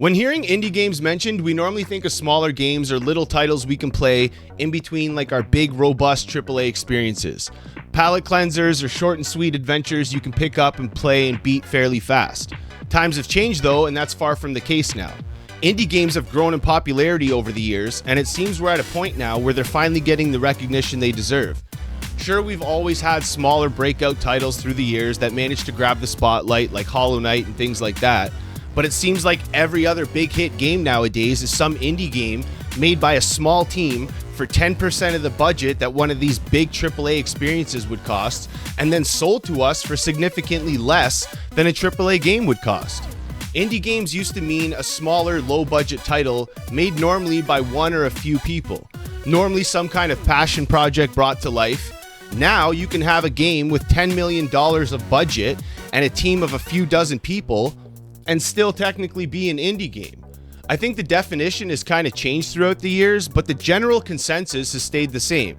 When hearing indie games mentioned, we normally think of smaller games or little titles we can play in between like our big, robust AAA experiences. Palette cleansers or short and sweet adventures you can pick up and play and beat fairly fast. Times have changed though, and that's far from the case now. Indie games have grown in popularity over the years, and it seems we're at a point now where they're finally getting the recognition they deserve. Sure, we've always had smaller breakout titles through the years that managed to grab the spotlight, like Hollow Knight and things like that. But it seems like every other big hit game nowadays is some indie game made by a small team for 10% of the budget that one of these big AAA experiences would cost, and then sold to us for significantly less than a AAA game would cost. Indie games used to mean a smaller, low-budget title made normally by one or a few people, normally some kind of passion project brought to life. Now you can have a game with $10 million of budget and a team of a few dozen people and still technically be an indie game. I think the definition has kind of changed throughout the years, but the general consensus has stayed the same.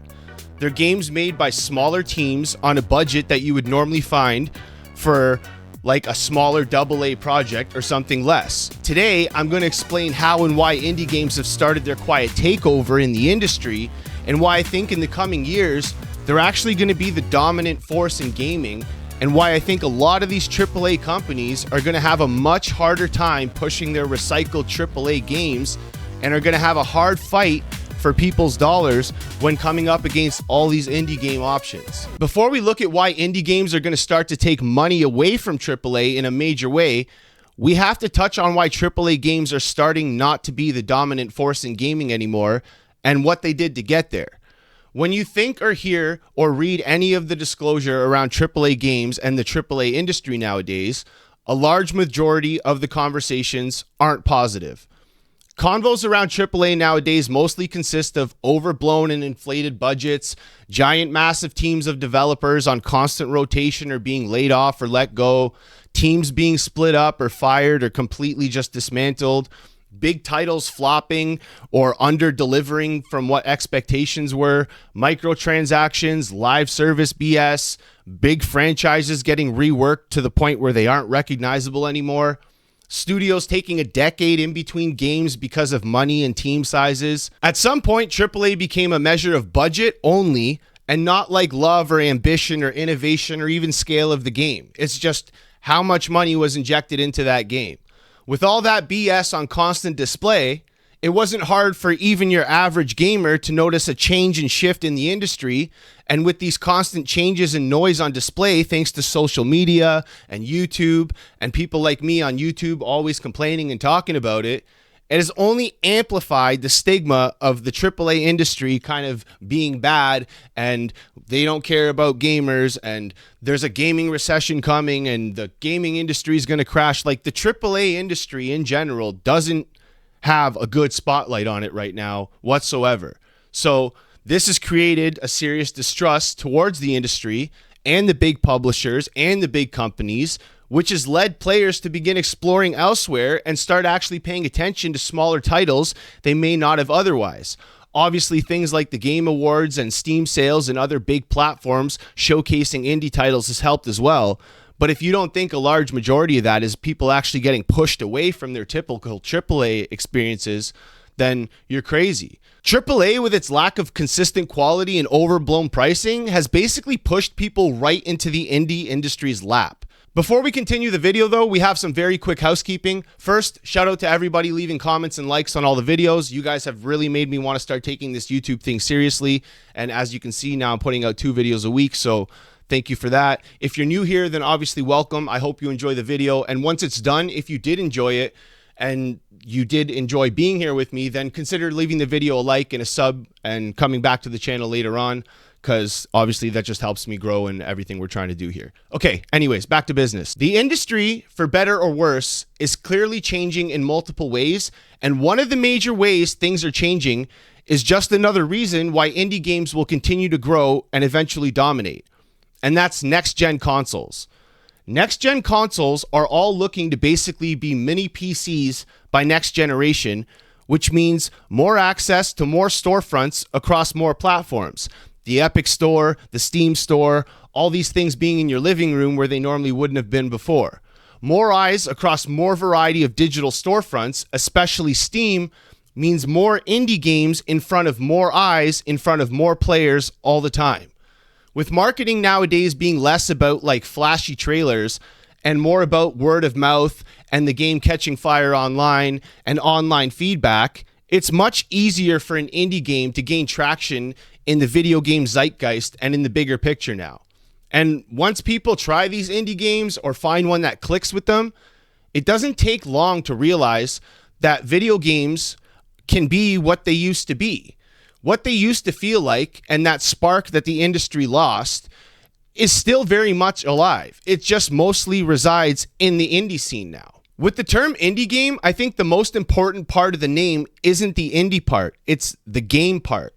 They're games made by smaller teams on a budget that you would normally find for like a smaller AA project or something less. Today, I'm going to explain how and why indie games have started their quiet takeover in the industry, and why I think in the coming years, they're actually going to be the dominant force in gaming, and why I think a lot of these AAA companies are going to have a much harder time pushing their recycled AAA games and are going to have a hard fight for people's dollars when coming up against all these indie game options. Before we look at why indie games are going to start to take money away from AAA in a major way, we have to touch on why AAA games are starting not to be the dominant force in gaming anymore and what they did to get there. When you think or hear or read any of the disclosure around AAA games and the AAA industry nowadays, a large majority of the conversations aren't positive. Convos around AAA nowadays mostly consist of overblown and inflated budgets, giant massive teams of developers on constant rotation or being laid off or let go, teams being split up or fired or completely just dismantled, big titles flopping or under-delivering from what expectations were, microtransactions, live service BS, big franchises getting reworked to the point where they aren't recognizable anymore, studios taking a decade in between games because of money and team sizes. At some point, AAA became a measure of budget only and not like love or ambition or innovation or even scale of the game. It's just how much money was injected into that game. With all that BS on constant display, it wasn't hard for even your average gamer to notice a change and shift in the industry. And with these constant changes and noise on display, thanks to social media and YouTube and people like me on YouTube always complaining and talking about it, it has only amplified the stigma of the AAA industry kind of being bad and they don't care about gamers and there's a gaming recession coming and the gaming industry is going to crash. Like the AAA industry in general doesn't have a good spotlight on it right now whatsoever. So this has created a serious distrust towards the industry and the big publishers and the big companies, which has led players to begin exploring elsewhere and start actually paying attention to smaller titles they may not have otherwise. Obviously, things like the Game Awards and Steam sales and other big platforms showcasing indie titles has helped as well. But if you don't think a large majority of that is people actually getting pushed away from their typical AAA experiences, then you're crazy. AAA, with its lack of consistent quality and overblown pricing, has basically pushed people right into the indie industry's lap. Before we continue the video though, we have some very quick housekeeping. First, shout out to everybody leaving comments and likes on all the videos. You guys have really made me want to start taking this YouTube thing seriously. And as you can see now, I'm putting out 2 videos a week. So thank you for that. If you're new here, then obviously welcome. I hope you enjoy the video. And once it's done, if you did enjoy it and you did enjoy being here with me, then consider leaving the video a like and a sub and coming back to the channel later on, because obviously that just helps me grow in everything we're trying to do here. Okay, anyways, back to business. The industry, for better or worse, is clearly changing in multiple ways, and one of the major ways things are changing is just another reason why indie games will continue to grow and eventually dominate, and that's next-gen consoles. Next-gen consoles are all looking to basically be mini PCs by next generation, which means more access to more storefronts across more platforms. The Epic Store, the Steam Store, all these things being in your living room where they normally wouldn't have been before. More eyes across more variety of digital storefronts, especially Steam, means more indie games in front of more eyes, in front of more players all the time. With marketing nowadays being less about like flashy trailers and more about word of mouth and the game catching fire online and online feedback, it's much easier for an indie game to gain traction in the video game zeitgeist and in the bigger picture now. And once people try these indie games or find one that clicks with them, it doesn't take long to realize that video games can be what they used to be. What they used to feel like, and that spark that the industry lost, is still very much alive. It just mostly resides in the indie scene now. With the term indie game, I think the most important part of the name isn't the indie part, it's the game part.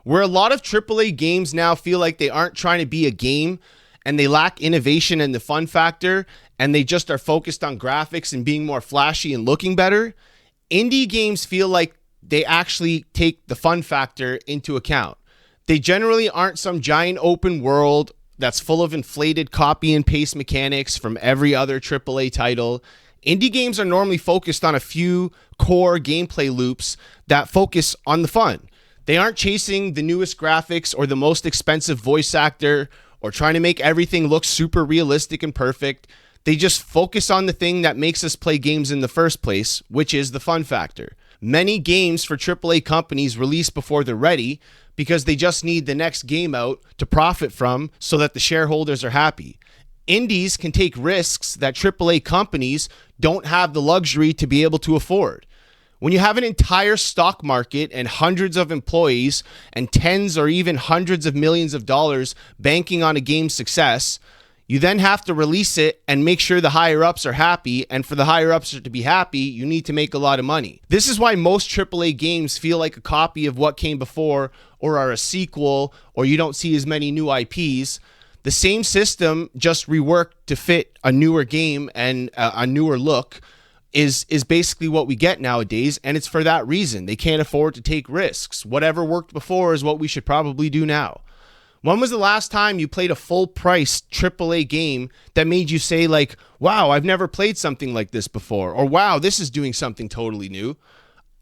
Where a lot of AAA games now feel like they aren't trying to be a game and they lack innovation and the fun factor, and they just are focused on graphics and being more flashy and looking better, indie games feel like they actually take the fun factor into account. They generally aren't some giant open world that's full of inflated copy and paste mechanics from every other AAA title. Indie games are normally focused on a few core gameplay loops that focus on the fun. They aren't chasing the newest graphics or the most expensive voice actor or trying to make everything look super realistic and perfect. They just focus on the thing that makes us play games in the first place, which is the fun factor. Many games for AAA companies release before they're ready because they just need the next game out to profit from so that the shareholders are happy. Indies can take risks that AAA companies don't have the luxury to be able to afford. When you have an entire stock market and hundreds of employees and tens or even hundreds of millions of dollars banking on a game's success, you then have to release it and make sure the higher ups are happy. And for the higher ups to be happy, you need to make a lot of money. This is why most AAA games feel like a copy of what came before or are a sequel, or you don't see as many new IPs. The same system, just reworked to fit a newer game and a newer look, is basically what we get nowadays, and it's for that reason. They can't afford to take risks. Whatever worked before is what we should probably do now. When was the last time you played a full-price AAA game that made you say like, wow, I've never played something like this before, or wow, this is doing something totally new?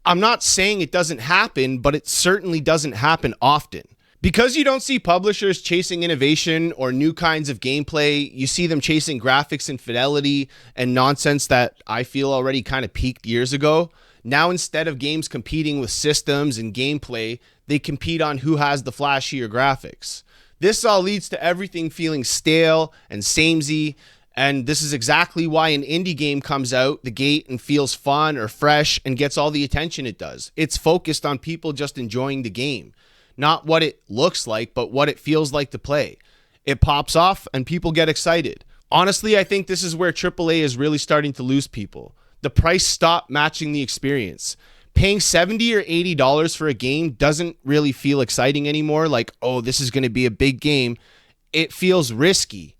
I'm not saying it doesn't happen, but it certainly doesn't happen often. Because you don't see publishers chasing innovation or new kinds of gameplay, you see them chasing graphics and fidelity and nonsense that I feel already kind of peaked years ago. Now, instead of games competing with systems and gameplay, they compete on who has the flashier graphics. This all leads to everything feeling stale and samey, and this is exactly why an indie game comes out the gate and feels fun or fresh and gets all the attention it does. It's focused on people just enjoying the game. Not what it looks like, but what it feels like to play. It pops off and people get excited. Honestly, I think this is where AAA is really starting to lose people. The price stopped matching the experience. Paying $70 or $80 for a game doesn't really feel exciting anymore. Like, oh, this is going to be a big game. It feels risky.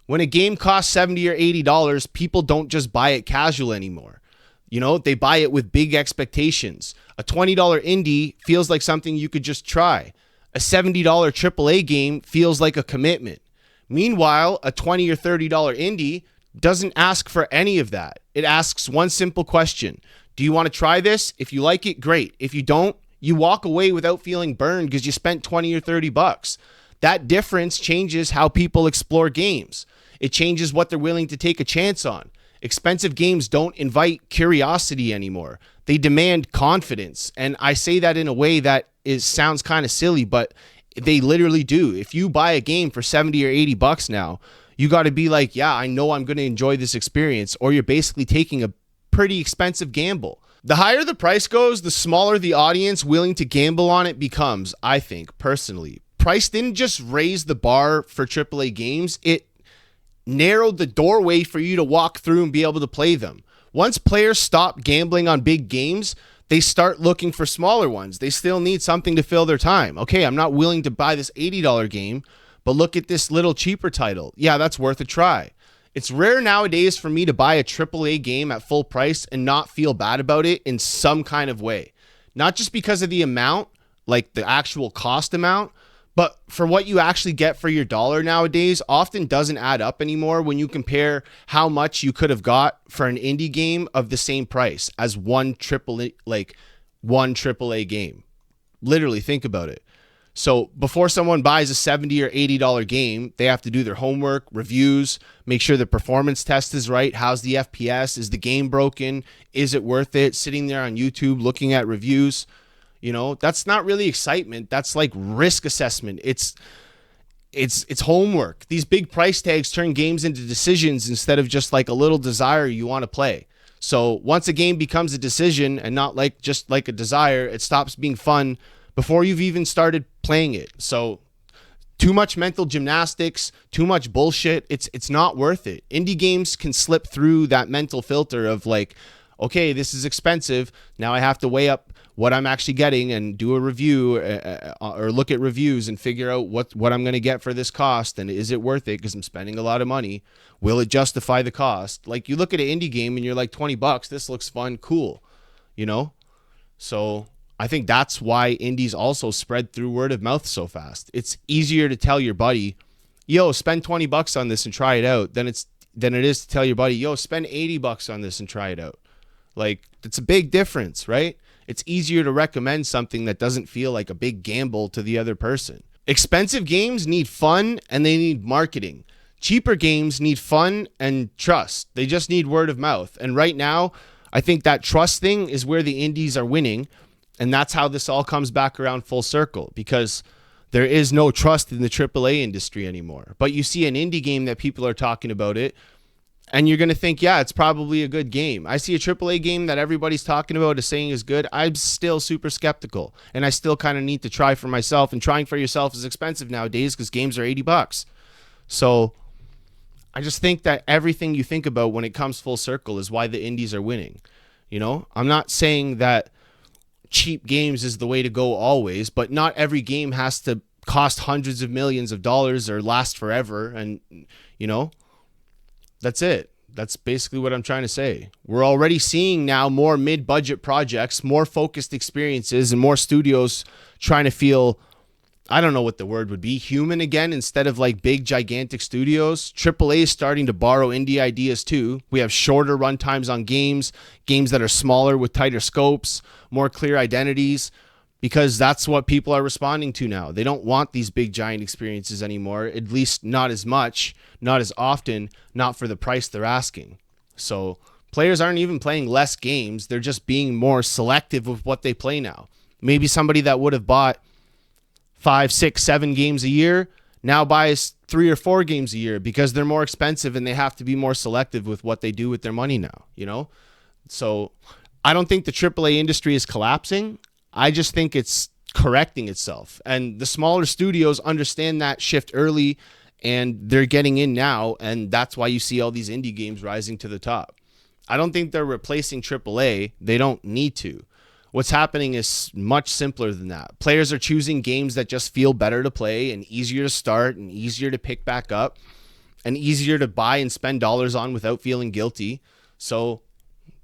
When a game costs $70 or $80, people don't just buy it casual anymore. You know, they buy it with big expectations. A $20 indie feels like something you could just try. A $70 AAA game feels like a commitment. Meanwhile, a $20 or $30 indie doesn't ask for any of that. It asks one simple question. Do you want to try this? If you like it, great. If you don't, you walk away without feeling burned because you spent 20 or 30 bucks. That difference changes how people explore games. It changes what they're willing to take a chance on. Expensive games don't invite curiosity anymore. They demand confidence. And I say that in a way that sounds kind of silly, but they literally do. If you buy a game for 70 or 80 bucks now, you got to be like, yeah, I know I'm going to enjoy this experience, or you're basically taking a pretty expensive gamble. The higher the price goes, the smaller the audience willing to gamble on it becomes, I think, personally. Price didn't just raise the bar for AAA games, it narrowed the doorway for you to walk through and be able to play them. Once players stop gambling on big games, they start looking for smaller ones. They still need something to fill their time. Okay, I'm not willing to buy this $80 game, but look at this little cheaper title. Yeah, that's worth a try. It's rare nowadays for me to buy a AAA game at full price and not feel bad about it in some kind of way. Not just because of the amount, like the actual cost amount, But for what you actually get for your dollar nowadays often doesn't add up anymore when you compare how much you could have got for an indie game of the same price as one AAA game. Literally, think about it. So before someone buys a $70 or $80 game, they have to do their homework, reviews, make sure the performance test is right. How's the FPS? Is the game broken? Is it worth it? Sitting there on YouTube looking at reviews. That's not really excitement. That's like risk assessment. It's homework. These big price tags turn games into decisions instead of just like a little desire you want to play. So once a game becomes a decision and not like just like a desire, it stops being fun before you've even started playing it. So too much mental gymnastics, too much bullshit. It's not worth it. Indie games can slip through that mental filter of like, okay, this is expensive. Now I have to weigh up what I'm actually getting and do a review or look at reviews and figure out what I'm going to get for this cost. And is it worth it? Because I'm spending a lot of money. Will it justify the cost? Like you look at an indie game and you're like $20. This looks fun. Cool. So I think that's why indies also spread through word of mouth so fast. It's easier to tell your buddy, yo, spend $20 on this and try it out than it is to tell your buddy, yo, spend $80 on this and try it out. Like, it's a big difference, right? It's easier to recommend something that doesn't feel like a big gamble to the other person. Expensive games need fun and they need marketing. Cheaper games need fun and trust. They just need word of mouth. And right now, I think that trust thing is where the indies are winning. And that's how this all comes back around full circle, because there is no trust in the AAA industry anymore. But you see an indie game that people are talking about it, and you're going to think, yeah, it's probably a good game. I see a AAA game that everybody's talking about is saying is good. I'm still super skeptical, and I still kind of need to try for myself. And trying for yourself is expensive nowadays because games are $80. So I just think that everything you think about when it comes full circle is why the indies are winning. I'm not saying that cheap games is the way to go always, but not every game has to cost hundreds of millions of dollars or last forever. And, that's it. That's basically what I'm trying to say. We're already seeing now more mid-budget projects, more focused experiences, and more studios trying to feel, I don't know what the word would be, human again instead of like big, gigantic studios. AAA is starting to borrow indie ideas too. We have shorter run times on games that are smaller with tighter scopes, more clear identities, because that's what people are responding to now. They don't want these big, giant experiences anymore, at least not as much, not as often, not for the price they're asking. So players aren't even playing less games. They're just being more selective with what they play now. Maybe somebody that would have bought 5, 6, 7 games a year now buys 3 or 4 games a year because they're more expensive and they have to be more selective with what they do with their money now, So I don't think the AAA industry is collapsing. I just think it's correcting itself. And the smaller studios understand that shift early, and they're getting in now, and that's why you see all these indie games rising to the top. I don't think they're replacing AAA. They don't need to. What's happening is much simpler than that. Players are choosing games that just feel better to play and easier to start and easier to pick back up and easier to buy and spend dollars on without feeling guilty. So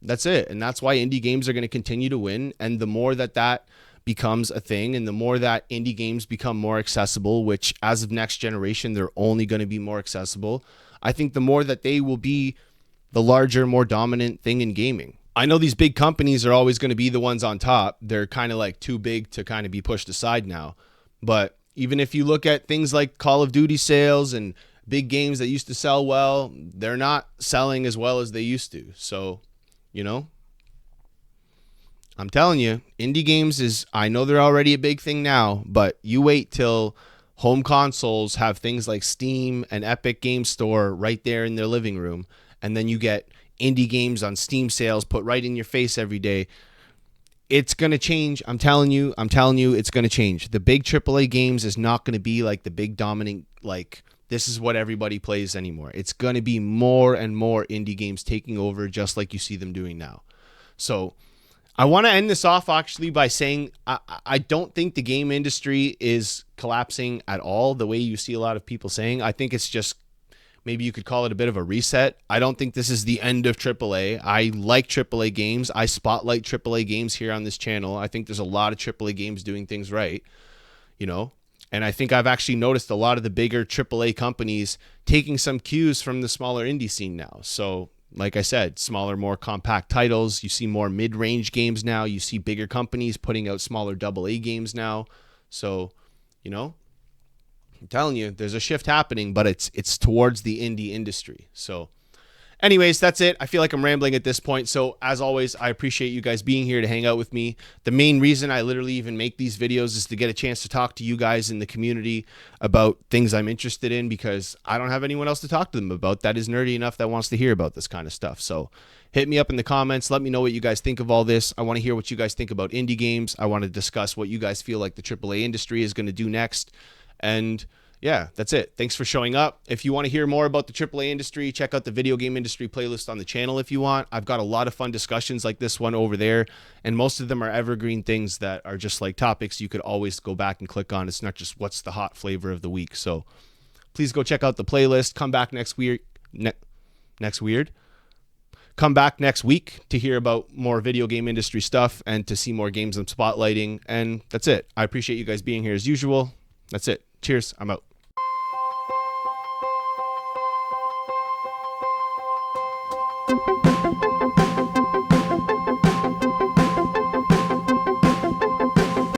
that's it. And that's why indie games are going to continue to win. And the more that becomes a thing and the more that indie games become more accessible, which as of next generation, they're only going to be more accessible, I think the more that they will be the larger, more dominant thing in gaming. I know these big companies are always going to be the ones on top. They're kind of like too big to kind of be pushed aside now. But even if you look at things like Call of Duty sales and big games that used to sell well, they're not selling as well as they used to. So, I'm telling you, indie games I know they're already a big thing now, but you wait till home consoles have things like Steam and Epic Game Store right there in their living room, and then you get indie games on Steam sales put right in your face every day. It's going to change. I'm telling you, it's going to change. The big AAA games is not going to be like the big dominant, like this is what everybody plays anymore. It's going to be more and more indie games taking over just like you see them doing now. So I want to end this off actually by saying I don't think the game industry is collapsing at all the way you see a lot of people saying. I think it's just, maybe you could call it a bit of a reset. I don't think this is the end of AAA. I like AAA games. I spotlight AAA games here on this channel. I think there's a lot of AAA games doing things right. And I think I've actually noticed a lot of the bigger AAA companies taking some cues from the smaller indie scene now. So, like I said, smaller, more compact titles. You see more mid-range games now. You see bigger companies putting out smaller AA games now. So, I'm telling you, there's a shift happening, but it's towards the indie industry. So, anyways, that's it. I feel like I'm rambling at this point. So as always, I appreciate you guys being here to hang out with me. The main reason I literally even make these videos is to get a chance to talk to you guys in the community about things I'm interested in, because I don't have anyone else to talk to them about that is nerdy enough that wants to hear about this kind of stuff. So hit me up in the comments. Let me know what you guys think of all this. I want to hear what you guys think about indie games. I want to discuss what you guys feel like the AAA industry is going to do next. And yeah, that's it. Thanks for showing up. If you want to hear more about the AAA industry, check out the video game industry playlist on the channel if you want. I've got a lot of fun discussions like this one over there, and most of them are evergreen things that are just like topics you could always go back and click on. It's not just what's the hot flavor of the week. So please go check out the playlist. Come back next week to hear about more video game industry stuff and to see more games I'm spotlighting. And that's it. I appreciate you guys being here as usual. That's it. Cheers. I'm out.